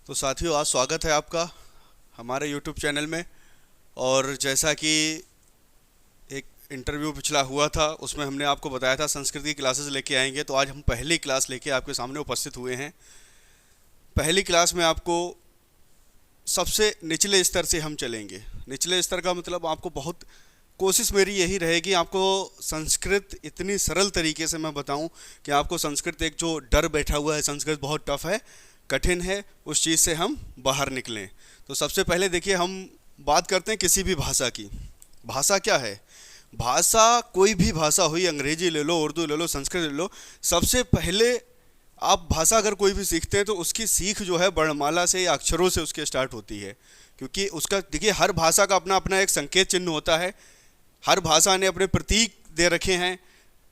तो साथियों, आज स्वागत है आपका हमारे YouTube चैनल में। और जैसा कि एक इंटरव्यू पिछला हुआ था, उसमें हमने आपको बताया था संस्कृत की क्लासेस लेके आएंगे, तो आज हम पहली क्लास लेके आपके सामने उपस्थित हुए हैं। पहली क्लास में आपको सबसे निचले स्तर से हम चलेंगे। निचले स्तर का मतलब आपको बहुत कोशिश मेरी यही रहेगी, आपको संस्कृत इतनी सरल तरीके से मैं बताऊं कि आपको संस्कृत, एक जो डर बैठा हुआ है संस्कृत बहुत टफ है, कठिन है, उस चीज़ से हम बाहर निकलें। तो सबसे पहले देखिए, हम बात करते हैं किसी भी भाषा की। भाषा क्या है? भाषा कोई भी भाषा हुई, अंग्रेजी ले लो, उर्दू ले लो, संस्कृत ले लो। सबसे पहले आप भाषा अगर कोई भी सीखते हैं तो उसकी सीख जो है वर्णमाला से या अक्षरों से उसके स्टार्ट होती है। क्योंकि उसका देखिए, हर भाषा का अपना अपना एक संकेत चिन्ह होता है। हर भाषा ने अपने प्रतीक दे रखे हैं।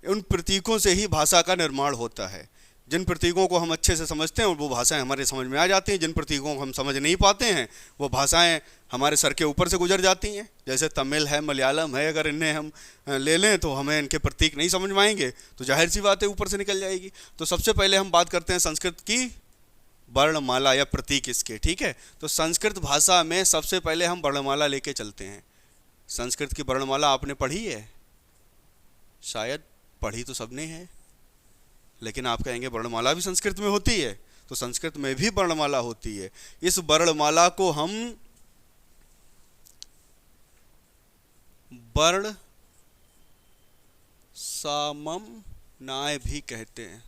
उन प्रतीकों से ही भाषा का निर्माण होता है। जिन प्रतीकों को हम अच्छे से समझते हैं वो भाषाएं हमारे समझ में आ जाती हैं। जिन प्रतीकों को हम समझ नहीं पाते हैं वो भाषाएं हमारे सर के ऊपर से गुजर जाती हैं। जैसे तमिल है, मलयालम है, अगर इन्हें हम ले लें तो हमें इनके प्रतीक नहीं समझ में आएंगे, तो जाहिर सी बात है ऊपर से निकल जाएगी। तो सबसे पहले हम बात करते हैं संस्कृत की वर्णमाला या प्रतीक इसके, ठीक है। तो संस्कृत भाषा में सबसे पहले हम वर्णमाला लेके चलते हैं। संस्कृत की वर्णमाला आपने पढ़ी है? शायद पढ़ी तो सबने है, लेकिन आप कहेंगे वर्णमाला भी संस्कृत में होती है। तो संस्कृत में भी वर्णमाला होती है। इस वर्णमाला को हम वर्ण साममनाय भी कहते हैं।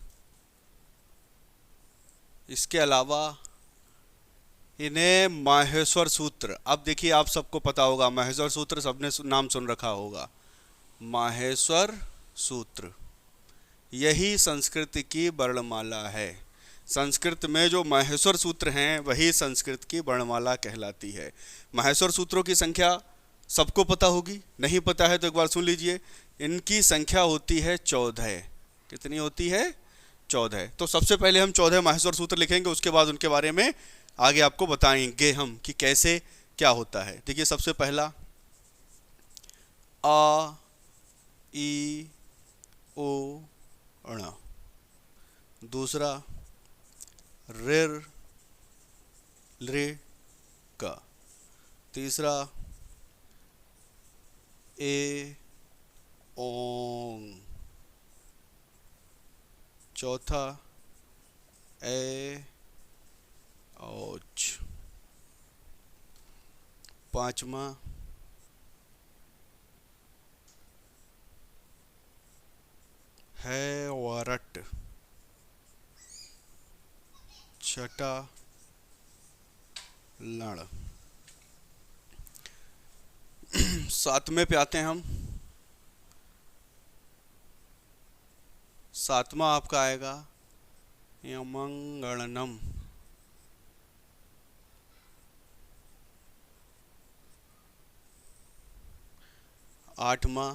इसके अलावा इन्हें माहेश्वर सूत्र, अब देखिए आप सबको पता होगा माहेश्वर सूत्र, सबने नाम सुन रखा होगा। माहेश्वर सूत्र यही संस्कृत की वर्णमाला है। संस्कृत में जो माहेश्वर सूत्र हैं वही संस्कृत की वर्णमाला कहलाती है। माहेश्वर सूत्रों की संख्या सबको पता होगी, नहीं पता है तो एक बार सुन लीजिए। इनकी संख्या होती है 14। कितनी होती है? 14। तो सबसे पहले हम 14 माहेश्वर सूत्र लिखेंगे, उसके बाद उनके बारे में आगे आपको बताएंगे हम कि कैसे क्या होता है। देखिए, सबसे पहला आ ई ओ अण, दूसरा ऋर लृ क, तीसरा ए ओंग, चौथा ए औच, पांचवा है वरट, छठा लड़। सातवें पे आते हैं हम। सातवां आपका आएगा यमंगणनम, आठवां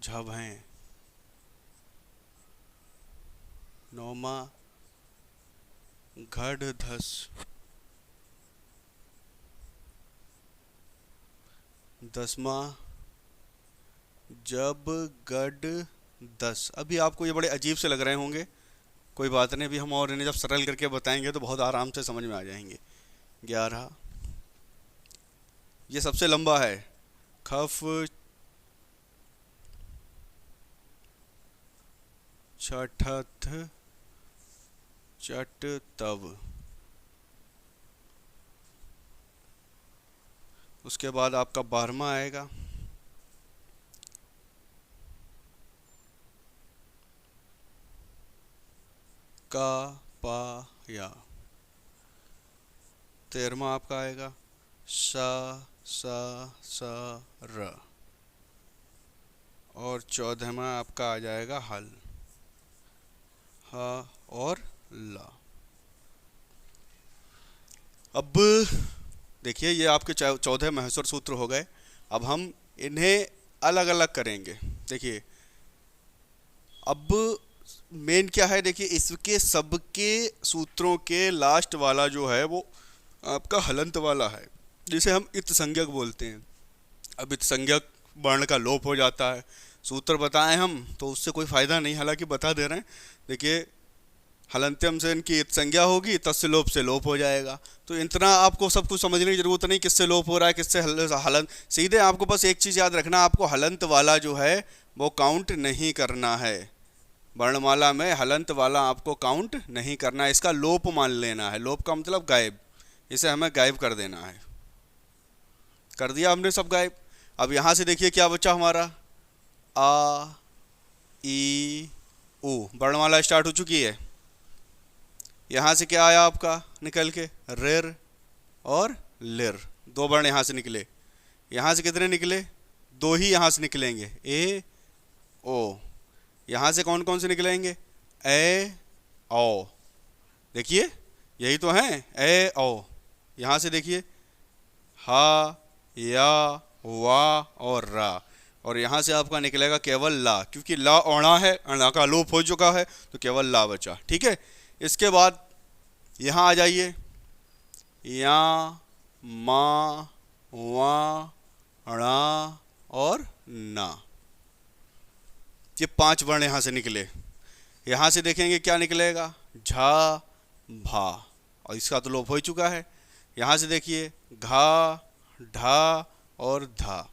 झभें, नौमा घड़धस, दसवां जब गड दस। अभी आपको ये बड़े अजीब से लग रहे होंगे, कोई बात नहीं, अभी हम और इन्हें जब सरल करके बताएंगे तो बहुत आराम से समझ में आ जाएंगे। 11, ये सबसे लंबा है, खफ छठथ चट तव। उसके बाद आपका 12वां आएगा का पा या। 13वां आपका आएगा सा सा सा र। और 14वां आपका आ जाएगा हल, ह और ला। अब देखिए, ये आपके 14 माहेश्वर सूत्र हो गए। अब हम इन्हें अलग अलग करेंगे। देखिए, अब मेन क्या है, देखिए इसके सबके सूत्रों के लास्ट वाला जो है वो आपका हलंत वाला है, जिसे हम इत संज्ञक बोलते हैं। अब इत संज्ञक वर्ण का लोप हो जाता है सूत्र बताएं हम तो उससे कोई फ़ायदा नहीं, हालांकि बता दे रहे हैं। देखिए हलंत्यम से इनकी इत संज्ञा होगी, तस्य लोप से लोप हो जाएगा। तो इतना आपको सब कुछ समझने की जरूरत नहीं किससे लोप हो रहा है किससे हलंत। सीधे आपको बस एक चीज़ याद रखना, आपको हलंत वाला जो है वो काउंट नहीं करना है। वर्णमाला में हलंत वाला आपको काउंट नहीं करना है, इसका लोप मान लेना है। लोप का मतलब गायब, इसे हमें गायब कर देना है। कर दिया हमने सब गायब। अब यहाँ से देखिए क्या बचा हमारा, आ ई ऊ, वर्णमाला स्टार्ट हो चुकी है। यहाँ से क्या आया आपका निकल के, रेर और लेर, दो वर्ण यहाँ से निकले। यहाँ से कितने निकले, दो ही यहाँ से निकलेंगे, ए ओ। यहाँ से कौन कौन से निकलेंगे, ए ओ। देखिए यही तो है, ए ओ। यहाँ से देखिए हा या वा और रा, और यहाँ से आपका निकलेगा केवल ला, क्योंकि ला अणा है, अणा का लोप हो चुका है तो केवल ला बचा। ठीक है, इसके बाद यहाँ आ जाइए, या मा वा णा और ना, ये 5 वर्ण यहाँ से निकले। यहाँ से देखेंगे क्या निकलेगा, झा भा, और इसका तो लोप हो ही चुका है। यहाँ से देखिए घा ढा और धा।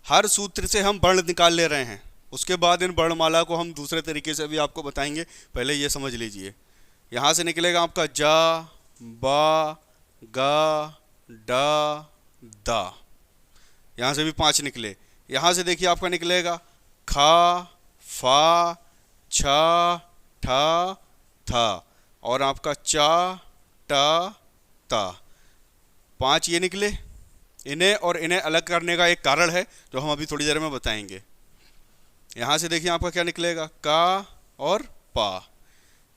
हर सूत्र से हम वर्ण निकाल ले रहे हैं, उसके बाद इन वर्णमाला को हम दूसरे तरीके से भी आपको बताएंगे, पहले ये समझ लीजिए। यहाँ से निकलेगा आपका जा बा गा डा दा, यहाँ से भी 5 निकले। यहाँ से देखिए आपका निकलेगा खा फा छा ठा था, और आपका चा टा ता, 5 ये निकले। इन्हें और इन्हें अलग करने का एक कारण है जो हम अभी थोड़ी देर में बताएंगे। यहाँ से देखिए आपका क्या निकलेगा, का और पा।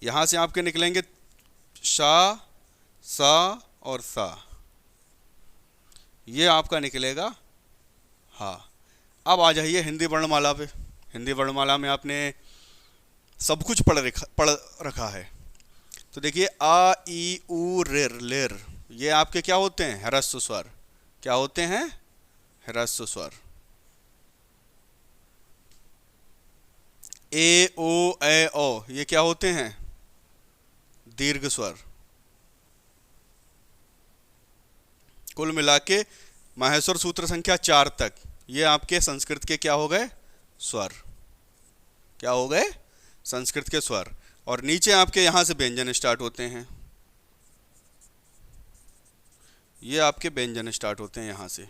यहाँ से आपके निकलेंगे शा सा और सा, ये आपका निकलेगा हाँ। अब आ जाइए हिंदी वर्णमाला पे। हिंदी वर्णमाला में आपने सब कुछ पढ़ रखा है। तो देखिए आ ई ऊ रेर लेर, ये आपके क्या होते हैं, ह्रस्व स्वर। क्या होते हैं, ह्रस्व स्वर। ए ओ ए ओ, ये क्या होते हैं, दीर्घ स्वर। कुल मिला के माहेश्वर सूत्र संख्या 4 तक ये आपके संस्कृत के क्या हो गए, स्वर। क्या हो गए, संस्कृत के स्वर। और नीचे आपके यहाँ से व्यंजन स्टार्ट होते हैं, ये आपके व्यंजन स्टार्ट होते हैं यहाँ से।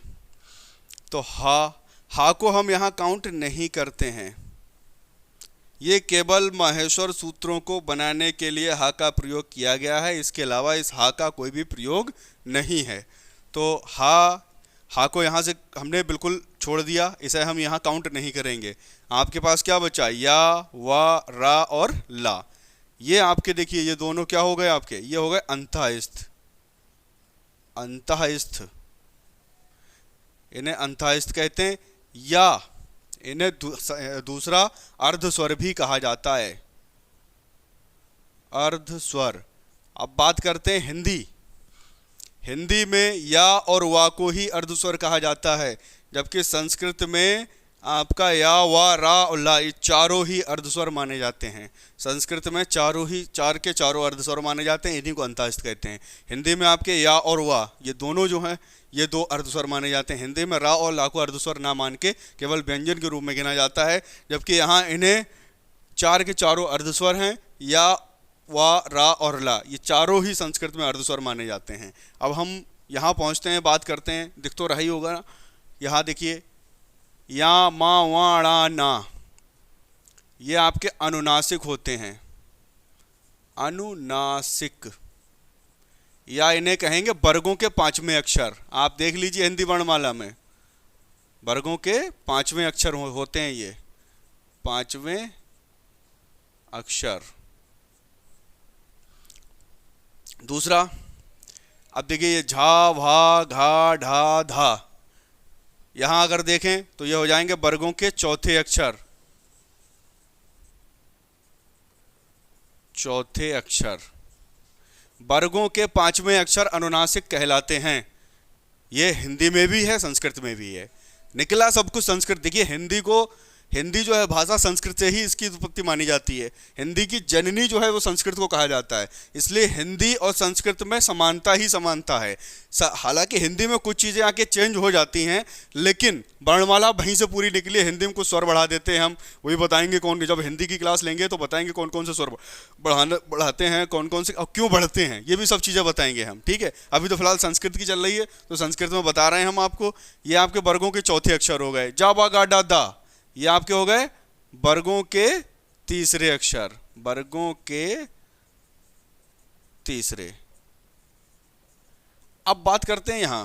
तो हा को हम यहाँ काउंट नहीं करते हैं, ये केवल माहेश्वर सूत्रों को बनाने के लिए हा का प्रयोग किया गया है, इसके अलावा इस हा का कोई भी प्रयोग नहीं है। तो हा को यहाँ से हमने बिल्कुल छोड़ दिया, इसे हम यहाँ काउंट नहीं करेंगे। आपके पास क्या बचा, या वा रा और ला। ये आपके देखिए ये दोनों क्या हो गए आपके, ये हो गए अंतःस्थ। अंतःस्थ, इन्हें अंतःस्थ कहते हैं, या इन्हें दूसरा अर्ध स्वर भी कहा जाता है, अर्ध स्वर। अब बात करते हैं हिंदी। हिंदी में या और वा को ही अर्ध स्वर कहा जाता है, जबकि संस्कृत में आपका या वा रा और ला ये चारों ही अर्ध स्वर माने जाते हैं। संस्कृत में चार के चारों अर्ध स्वर माने जाते हैं, इन्हीं को अंतःस्थ कहते हैं। हिंदी में आपके या और वा ये दोनों जो हैं ये 2 अर्ध स्वर माने जाते हैं। हिंदी में रा और ला को अर्ध स्वर ना मान के केवल व्यंजन के रूप में गिना जाता है, जबकि यहाँ इन्हें 4 के चारों अर्ध स्वर हैं, या वा रा और ला ये चारों ही संस्कृत में अर्ध स्वर माने जाते हैं। अब हम यहाँ पहुँचते हैं, बात करते हैं, दिख तो रहा ही होगा। यहाँ देखिए या मा वा णा ना, ये आपके अनुनासिक होते हैं, अनुनासिक, या इन्हें कहेंगे वर्गों के 5वें अक्षर। आप देख लीजिए हिंदी वर्णमाला में वर्गों के 5वें अक्षर होते हैं, ये 5वें अक्षर। दूसरा अब देखिए ये झा भा घा ढा धा, यहां अगर देखें तो ये हो जाएंगे वर्गों के 4थे अक्षर, 4थे अक्षर। वर्गों के 5वें अक्षर अनुनासिक कहलाते हैं। ये हिंदी में भी है, संस्कृत में भी है। निकला सब कुछ संस्कृत। देखिए हिंदी जो है भाषा संस्कृत से ही इसकी उत्पत्ति मानी जाती है। हिंदी की जननी जो है वो संस्कृत को कहा जाता है, इसलिए हिंदी और संस्कृत में समानता ही समानता है। हालांकि हिंदी में कुछ चीज़ें आके चेंज हो जाती हैं, लेकिन वर्णमाला वहीं से पूरी निकली है। हिंदी में कुछ स्वर बढ़ा देते हैं, हम वही बताएंगे कौन, जब हिंदी की क्लास लेंगे तो बताएंगे कौन कौन से स्वर बढ़ाते हैं, कौन कौन से और क्यों बढ़ते हैं, ये भी सब चीज़ें बताएंगे हम। ठीक है, अभी तो फिलहाल संस्कृत की चल रही है तो संस्कृत में बता रहे हैं हम आपको। ये आपके वर्गों के चौथे अक्षर हो गए, जा बा गा डा दा, ये आपके हो गए वर्गों के तीसरे अक्षर, वर्गों के तीसरे। अब बात करते हैं यहां,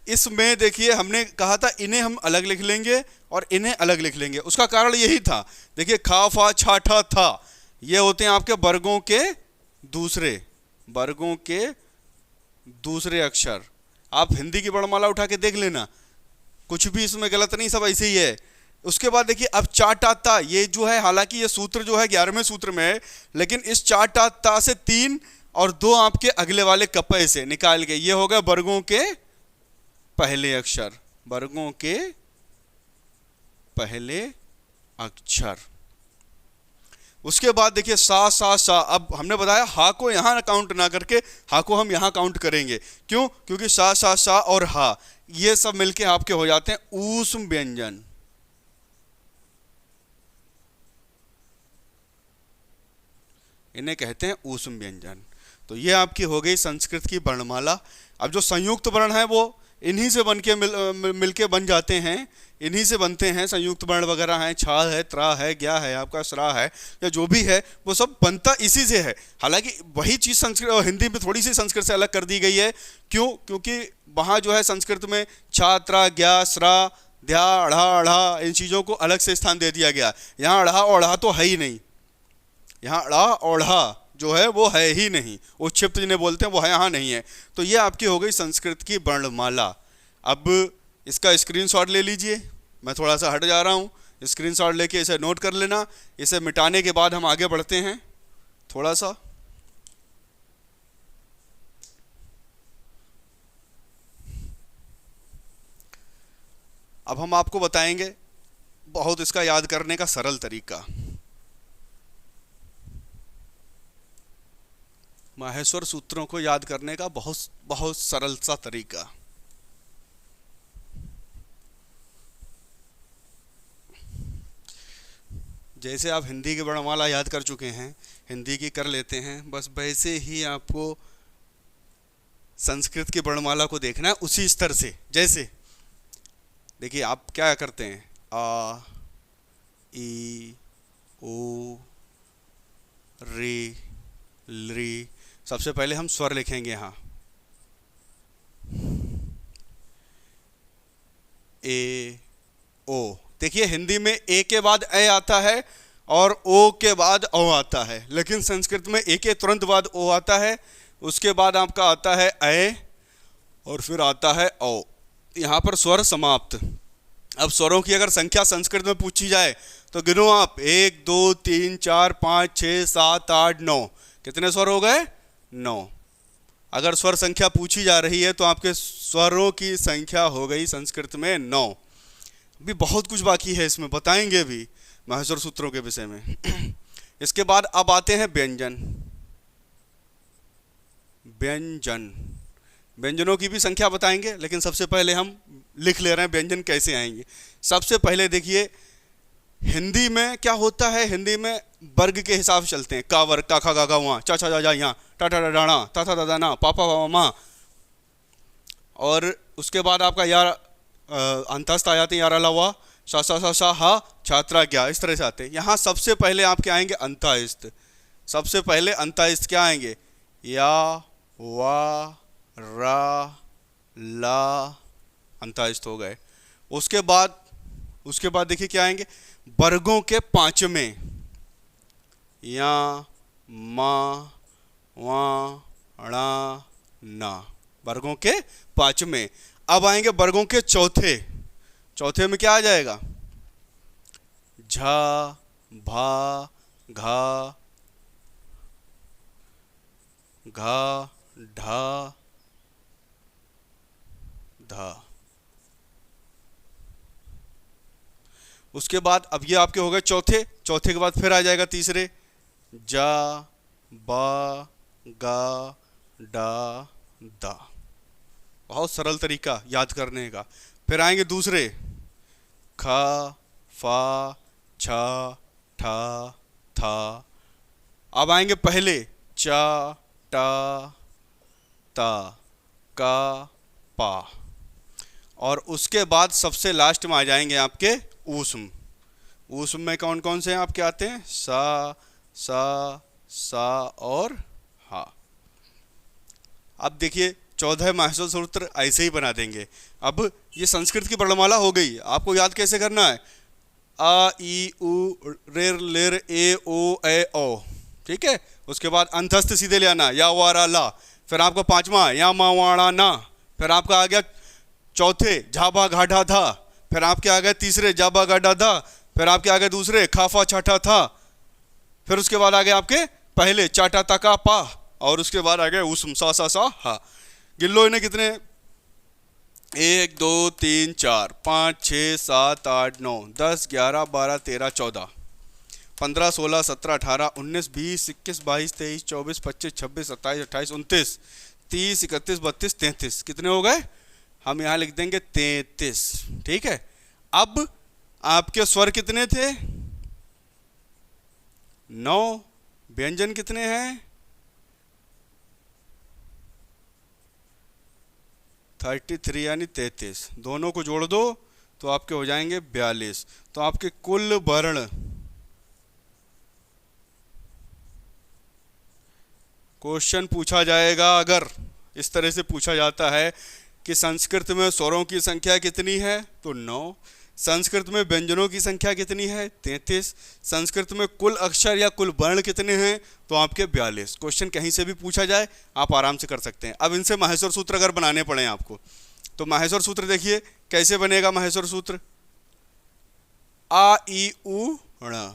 इसमें देखिए हमने कहा था इन्हें हम अलग लिख लेंगे और इन्हें अलग लिख लेंगे। उसका कारण यही था, देखिए खा फा छा ठा था, ये होते हैं आपके वर्गों के दूसरे अक्षर। आप हिंदी की वर्णमाला उठा के देख लेना, कुछ भी इसमें गलत नहीं, सब ऐसे ही है। उसके बाद देखिए अब चा टा ता, ये जो है हालांकि ये सूत्र जो है 11वें सूत्र में है, लेकिन इस चा टा ता से 3 और 2 आपके अगले वाले कपय से निकाल के ये हो गया वर्गों के पहले अक्षर, वर्गों के पहले अक्षर। उसके बाद देखिए सा सा सा, अब हमने बताया हा को यहां काउंट ना करके हा को हम यहां काउंट करेंगे। क्यों? क्योंकि सा सा सा और हा ये सब मिलके आपके हो जाते हैं ऊष्म व्यंजन। इन्हें कहते हैं ऊष्म व्यंजन। तो ये आपकी हो गई संस्कृत की वर्णमाला। अब जो संयुक्त वर्ण है वो इन्हीं से बन के मिलके बन जाते हैं, इन्हीं से बनते हैं। संयुक्त वर्ण वगैरह हैं, छा है, त्रा है, ज्ञा है, आपका स्रा है, या जो भी है वो सब बनता इसी से है। हालांकि वही चीज़ संस्कृत और हिंदी में थोड़ी सी संस्कृत से अलग कर दी गई है। क्यों? क्योंकि वहाँ जो है संस्कृत में छा, त्रा, ज्ञा, स्रा, ध्या, अढ़ा, अढ़ा, इन चीज़ों को अलग से स्थान दे दिया गया। यहाँ अढ़ा ओढ़ा तो है ही नहीं, यहाँ अड़ा ओढ़ा जो है वो है ही नहीं, उच्छिप्त जिन्हें बोलते हैं वो है, यहाँ नहीं है। तो ये आपकी हो गई संस्कृत की वर्णमाला। अब इसका स्क्रीनशॉट ले लीजिए, मैं थोड़ा सा हट जा रहा हूँ, स्क्रीनशॉट लेके इसे नोट कर लेना। इसे मिटाने के बाद हम आगे बढ़ते हैं थोड़ा सा। अब हम आपको बताएंगे बहुत इसका याद करने का सरल तरीका। माहेश्वर सूत्रों को याद करने का बहुत बहुत सरल सा तरीका। जैसे आप हिंदी की वर्णमाला याद कर चुके हैं, हिंदी की कर लेते हैं, बस वैसे ही आपको संस्कृत की वर्णमाला को देखना है उसी स्तर से। जैसे देखिए आप क्या करते हैं, आ, ई, ओ, रे, ली, सबसे पहले हम स्वर लिखेंगे यहाँ, ए, ओ। देखिए हिंदी में ए के बाद ए आता है और ओ के बाद ओ आता है, लेकिन संस्कृत में ए के तुरंत बाद ओ आता है, उसके बाद आपका आता है ए और फिर आता है ओ। यहाँ पर स्वर समाप्त। अब स्वरों की अगर संख्या संस्कृत में पूछी जाए तो गिनो आप, 1 2 3 4 5 6 7 8 9, कितने स्वर हो गए? 9। अगर स्वर संख्या पूछी जा रही है तो आपके स्वरों की संख्या हो गई संस्कृत में 9। भी बहुत कुछ बाकी है, इसमें बताएंगे भी माहेश्वर सूत्रों के विषय में। इसके बाद अब आते हैं व्यंजन। व्यंजनों की भी संख्या बताएंगे, लेकिन सबसे पहले हम लिख ले रहे हैं व्यंजन कैसे आएंगे। सबसे पहले देखिए हिंदी में क्या होता है, हिंदी में वर्ग के हिसाब से चलते हैं। का वर्ग, का खा गा गा वहाँ, चा चा जा जा यहाँ, टा टा डाणा, ता था दादा ना, पापा पापा माँ। और उसके बाद आपका यार अंतस्थ आ जाते हैं, यार अलावा सा सा सा सा हा, छात्रा क्या, इस तरह से आते हैं। यहाँ सबसे पहले आपके आएंगे अंतस्थ। सबसे पहले अंतस्थ क्या आएंगे, या वा रा ला, अंतस्थ हो गए। उसके बाद देखिए क्या आएंगे, वर्गों के पांचवें, या मा वा णा ना, वर्गों के पांचवें। अब आएंगे वर्गों के चौथे में क्या आ जाएगा, झा भा घा घा ढा धा। उसके बाद अब ये आपके हो गए चौथे, चौथे के बाद फिर आ जाएगा तीसरे, जा बा गा डा दा। बहुत सरल तरीका याद करने का। फिर आएंगे दूसरे, खा फा छा ठा था। अब आएंगे पहले, चा टा ता का पा। और उसके बाद सबसे लास्ट में आ जाएंगे आपके ऊष्म। ऊष्म में कौन कौन से हैं आपके आते हैं, सा और हा। अब देखिए 14 माहेश्वर सूत्र ऐसे ही बना देंगे। अब ये संस्कृत की वर्णमाला हो गई, आपको याद कैसे करना है, आ ई उ रेर लेर ए ओ ए ओ, ठीक है। उसके बाद अंतस्थ सीधे ले आना, या वारा ला। फिर आपका पांचवा या मा वाणा ना। फिर आपका आ गया चौथे झाबा घाटा था। फिर आपके आ गए तीसरे जाबा गाडा था। फिर आपके आ गए दूसरे खाफा छाटा था। फिर उसके बाद आ गए आपके पहले चाटा तका पा। और उसके बाद आ गए उस्म सा हा। गिन लो इन्हें कितने, 1 2 3 4 5 6 7 8 9 10 11 12 13 14 15 16 17 18 19 20 21 22 23 24 25 26 27 28 29 30 31 32 33। कितने हो गए, हम यहाँ लिख देंगे 33, ठीक है। अब आपके स्वर कितने थे, 9। व्यंजन कितने हैं, 33 यानी 33। दोनों को जोड़ दो तो आपके हो जाएंगे 42। तो आपके कुल वर्ण, क्वेश्चन पूछा जाएगा अगर इस तरह से पूछा जाता है कि संस्कृत में स्वरों की संख्या कितनी है, तो 9। संस्कृत में व्यंजनों की संख्या कितनी है, 33। संस्कृत में कुल अक्षर या कुल वर्ण कितने हैं, तो आपके 42। क्वेश्चन कहीं से भी पूछा जाए आप आराम से कर सकते हैं। अब इनसे माहेश्वर सूत्र अगर बनाने पड़े आपको, तो माहेश्वर सूत्र देखिए कैसे बनेगा। माहेश्वर सूत्र आ ई उ ण,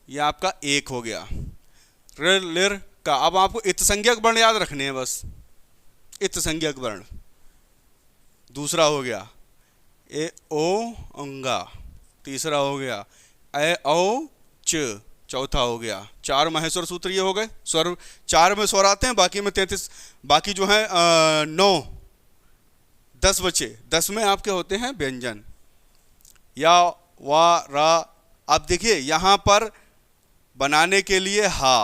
यह आपका 1 हो गया। र लिर का, अब आपको इत संज्ञक वर्ण याद रखने हैं बस, इत संज्ञक वर्ण। दूसरा हो गया ए ओ अंगा, तीसरा हो गया ए ओ च, चौथा हो गया। 4 माहेश्वर सूत्र ये हो गए। स्वर 4 में स्वर आते हैं, बाकी में 33, बाकी जो है 9 10 बचे। 10 में आपके होते हैं व्यंजन, या वा रा। आप देखिए यहाँ पर बनाने के लिए हा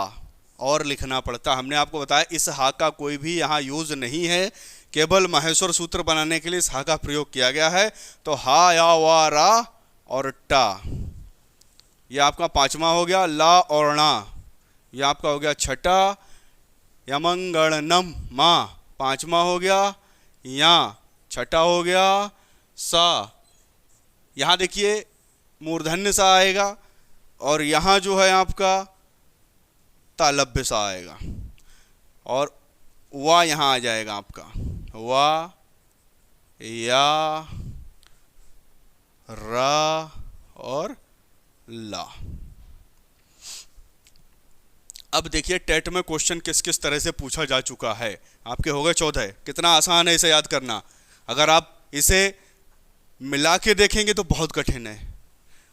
और लिखना पड़ता। हमने आपको बताया इस हा का कोई भी यहाँ यूज नहीं है, केवल माहेश्वर सूत्र बनाने के लिए इस हा का प्रयोग किया गया है। तो हा या वा रा और टा, यह आपका 5वां हो गया। ला और णा, यह आपका हो गया 6ठा। यमंगणनम मा 5वां हो गया। या 6ठा हो गया। सा, यहाँ देखिए मूर्धन्य सा आएगा, और यहाँ जो है आपका तालब्य सा आएगा, और वा यहाँ आ जाएगा आपका, वा या रा और ला। अब देखिए टेट में क्वेश्चन किस किस तरह से पूछा जा चुका है। आपके हो गए 14। कितना आसान है इसे याद करना। अगर आप इसे मिला के देखेंगे तो बहुत कठिन है।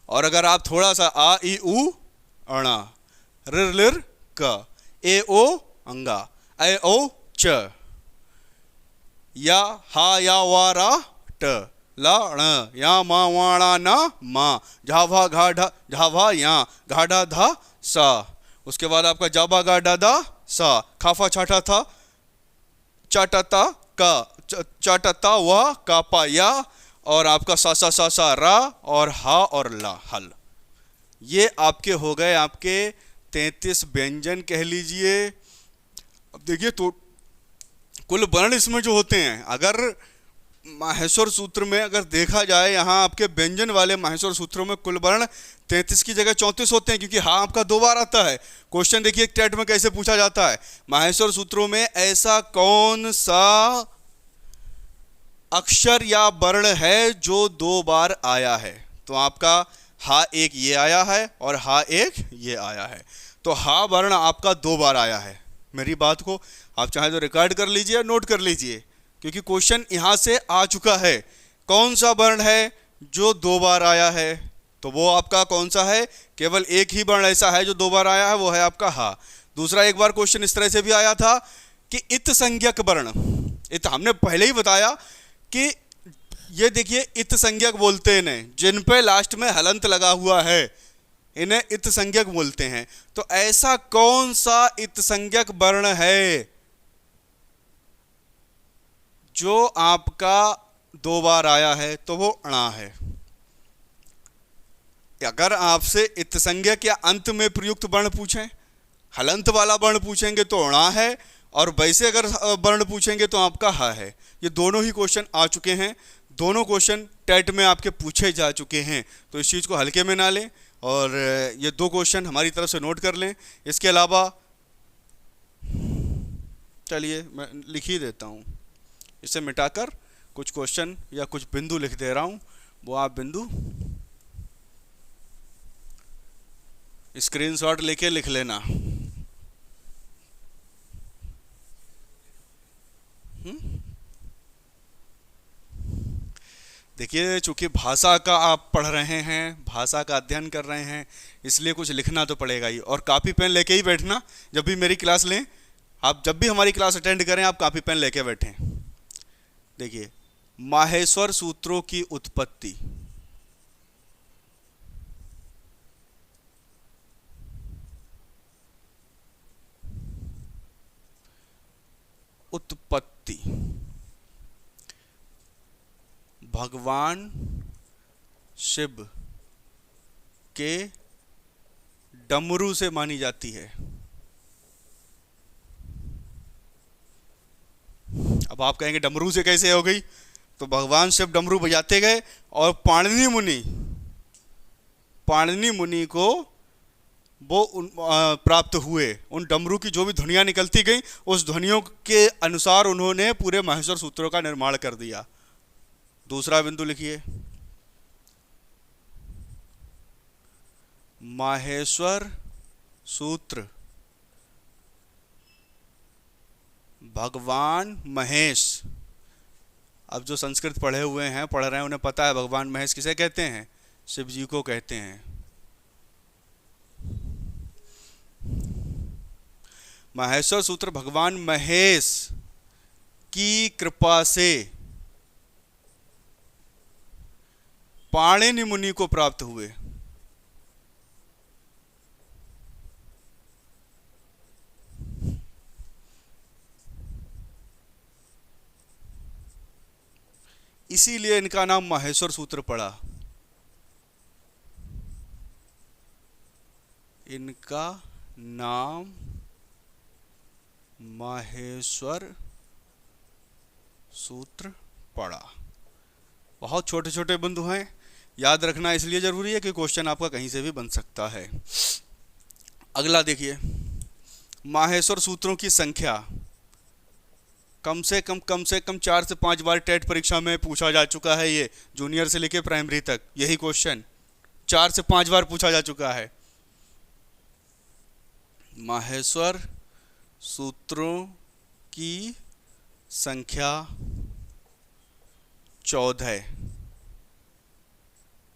और अगर आप थोड़ा सा आ ई उ अणा, रिर लिर क, ए ओ अंगा, ए ओ च, या हा या वा रा ट, ला ण, या मा वाणा ना मा, झाभा घाढा झाभा या घाढा धा सा। उसके बाद आपका जाबा गाडा दा सा, खाफा छाटा था चाटाता का, चाटाता वा कापा या, और आपका सा रा और हा और ला हल। ये आपके हो गए आपके 33 व्यंजन कह लीजिए। अब देखिए तो कुल वर्ण इसमें जो होते हैं, अगर माहेश्वर सूत्र में अगर देखा जाए, यहाँ आपके व्यंजन वाले माहेश्वर सूत्रों में कुल वर्ण 33 की जगह 34 होते हैं, क्योंकि हाँ आपका 2 बार आता है। क्वेश्चन देखिए टेट में कैसे पूछा जाता है, माहेश्वर सूत्रों में ऐसा कौन सा अक्षर या वर्ण है जो 2 बार आया है। तो आपका हा एक ये आया है और हा एक ये आया है। तो हा वर्ण आपका 2 बार आया है। मेरी बात को आप चाहे तो रिकॉर्ड कर लीजिए, नोट कर लीजिए, क्योंकि क्वेश्चन यहाँ से आ चुका है। कौन सा वर्ण है जो 2 बार आया है, तो वो आपका कौन सा है? केवल एक ही वर्ण ऐसा है जो 2 बार आया है, वो है आपका हा। दूसरा, एक बार क्वेश्चन इस तरह से भी आया था कि इत संज्ञक वर्ण, इत हमने पहले ही बताया कि ये देखिए इत संज्ञक बोलते हैं इन्हें, जिन पे लास्ट में हलंत लगा हुआ है इन्हें इत संज्ञक बोलते हैं। तो ऐसा कौन सा इत संज्ञक वर्ण है जो आपका 2 बार आया है? तो वो अणा है। अगर आपसे इत संज्ञक या अंत में प्रयुक्त वर्ण पूछें, हलंत वाला वर्ण पूछेंगे तो अणा है, और वैसे अगर वर्ण पूछेंगे तो आपका हा है। ये दोनों ही क्वेश्चन आ चुके हैं, दोनों क्वेश्चन टेट में आपके पूछे जा चुके हैं, तो इस चीज़ को हल्के में ना लें और ये 2 क्वेश्चन हमारी तरफ से नोट कर लें। इसके अलावा चलिए मैं लिख ही देता हूँ, इसे मिटाकर कुछ क्वेश्चन या कुछ बिंदु लिख दे रहा हूँ, वो आप बिंदु स्क्रीनशॉट लेके लिख लेना। देखिए, चूंकि भाषा का आप पढ़ रहे हैं, भाषा का अध्ययन कर रहे हैं, इसलिए कुछ लिखना तो पड़ेगा ही। और कापी पेन लेके ही बैठना, जब भी मेरी क्लास लें, आप जब भी हमारी क्लास अटेंड करें आप कापी पेन लेके बैठें। देखिए, माहेश्वर सूत्रों की उत्पत्ति, उत्पत्ति भगवान शिव के डमरू से मानी जाती है। अब आप कहेंगे डमरू से कैसे हो गई? तो भगवान शिव डमरू बजाते गए और पाणिनि मुनि को वो प्राप्त हुए। उन डमरू की जो भी ध्वनियाँ निकलती गई, उस ध्वनियों के अनुसार उन्होंने पूरे माहेश्वर सूत्रों का निर्माण कर दिया। दूसरा बिंदु लिखिए, माहेश्वर सूत्र भगवान महेश। अब जो संस्कृत पढ़े हुए हैं, पढ़ रहे हैं, उन्हें पता है भगवान महेश किसे कहते हैं? शिव जी को कहते हैं। माहेश्वर सूत्र भगवान महेश की कृपा से पाणिनि मुनि को प्राप्त हुए। इसीलिए इनका नाम माहेश्वर सूत्र पड़ा। इनका नाम माहेश्वर सूत्र पड़ा। बहुत छोटे छोटे बिंदु हैं, याद रखना इसलिए जरूरी है कि क्वेश्चन आपका कहीं से भी बन सकता है। अगला देखिए, माहेश्वर सूत्रों की संख्या कम से कम 4 से 5 बार टेट परीक्षा में पूछा जा चुका है। ये जूनियर से लेके प्राइमरी तक यही क्वेश्चन 4 से 5 बार पूछा जा चुका है। माहेश्वर सूत्रों की संख्या 14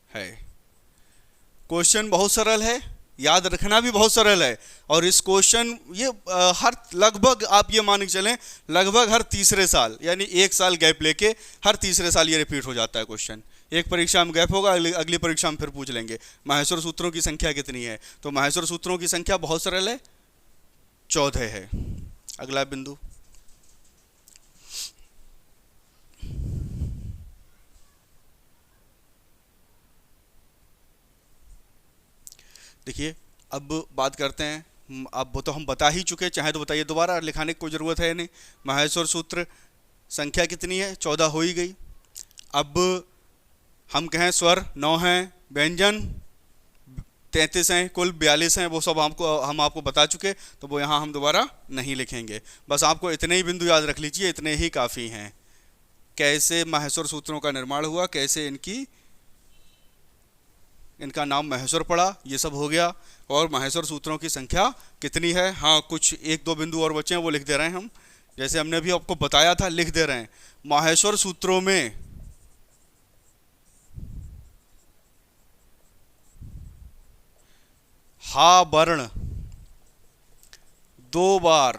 है। क्वेश्चन बहुत सरल है, याद रखना भी बहुत सरल है। और इस क्वेश्चन ये हर लगभग आप ये मान के चलें, लगभग हर तीसरे साल, यानी 1 साल गैप लेके हर तीसरे साल ये रिपीट हो जाता है क्वेश्चन। एक परीक्षा में गैप होगा, अगली परीक्षा में फिर पूछ लेंगे माहेश्वर सूत्रों की संख्या कितनी है। तो माहेश्वर सूत्रों की संख्या बहुत सरल है, 14 है। अगला बिंदु, देखिए अब बात करते हैं। अब वो तो हम बता ही चुके, चाहे तो बताइए, दोबारा लिखाने की कोई ज़रूरत है नहीं। माहेश्वर सूत्र संख्या कितनी है? 14 हो ही गई। अब हम कहें स्वर 9 हैं, व्यंजन 33 हैं, कुल 42 हैं, वो सब हम आपको बता चुके, तो वो यहाँ हम दोबारा नहीं लिखेंगे। बस आपको इतने ही बिंदु याद रख लीजिए, इतने ही काफ़ी हैं। कैसे माहेश्वर सूत्रों का निर्माण हुआ, कैसे इनका नाम माहेश्वर पड़ा, ये सब हो गया। और माहेश्वर सूत्रों की संख्या कितनी है? हाँ, कुछ 1-2 बिंदु और बचे हैं, वो लिख दे रहे हैं हम, जैसे हमने अभी आपको बताया था, लिख दे रहे हैं। माहेश्वर सूत्रों में हा वर्ण दो बार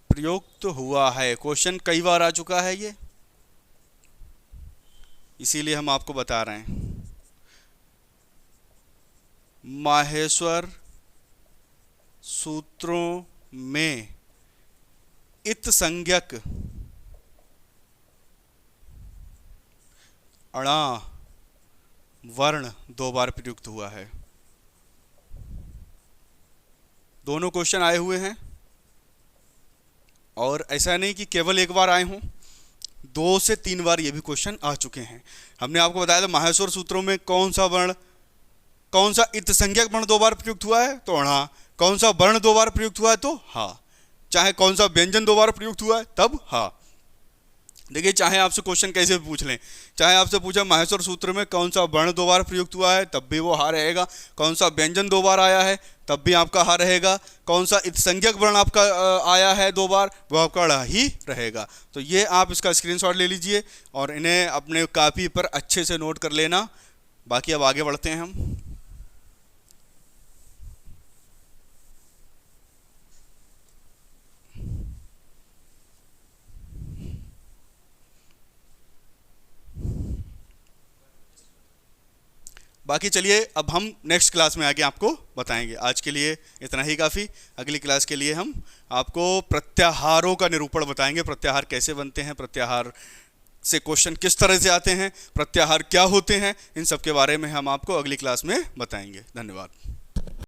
प्रयुक्त हुआ है। क्वेश्चन कई बार आ चुका है ये, इसीलिए हम आपको बता रहे हैं। माहेश्वर सूत्रों में इत संज्ञक अणा वर्ण दो बार प्रयुक्त हुआ है। दोनों क्वेश्चन आए हुए हैं, और ऐसा नहीं कि केवल एक बार आए हों, 2 से 3 बार ये भी क्वेश्चन आ चुके हैं। हमने आपको बताया था माहेश्वर सूत्रों में कौन सा वर्ण, कौन सा इत संज्ञक वर्ण दो बार प्रयुक्त हुआ है, तो अणा। कौन सा वर्ण दो बार प्रयुक्त हुआ है, तो हा। चाहे कौन सा व्यंजन दो बार प्रयुक्त हुआ है, तब हा। देखिए, चाहे आपसे क्वेश्चन कैसे भी पूछ लें, चाहे आपसे पूछा माहेश्वर सूत्र में कौन सा वर्ण दो बार प्रयुक्त हुआ है, तब भी वो हा रहेगा। कौन सा व्यंजन दो बार आया है, तब भी आपका हा रहेगा। कौन सा इत संज्ञक वर्ण आपका आया है दो बार, वो आपका अणा ही रहेगा। तो ये आप इसका स्क्रीनशॉट ले लीजिए और इन्हें अपने कॉपी पर अच्छे से नोट कर लेना। बाकी अब आगे बढ़ते हैं हम। बाकी चलिए, अब हम नेक्स्ट क्लास में आके आपको बताएंगे। आज के लिए इतना ही काफ़ी। अगली क्लास के लिए हम आपको प्रत्याहारों का निरूपण बताएंगे। प्रत्याहार कैसे बनते हैं, प्रत्याहार से क्वेश्चन किस तरह से आते हैं, प्रत्याहार क्या होते हैं, इन सब के बारे में हम आपको अगली क्लास में बताएंगे। धन्यवाद।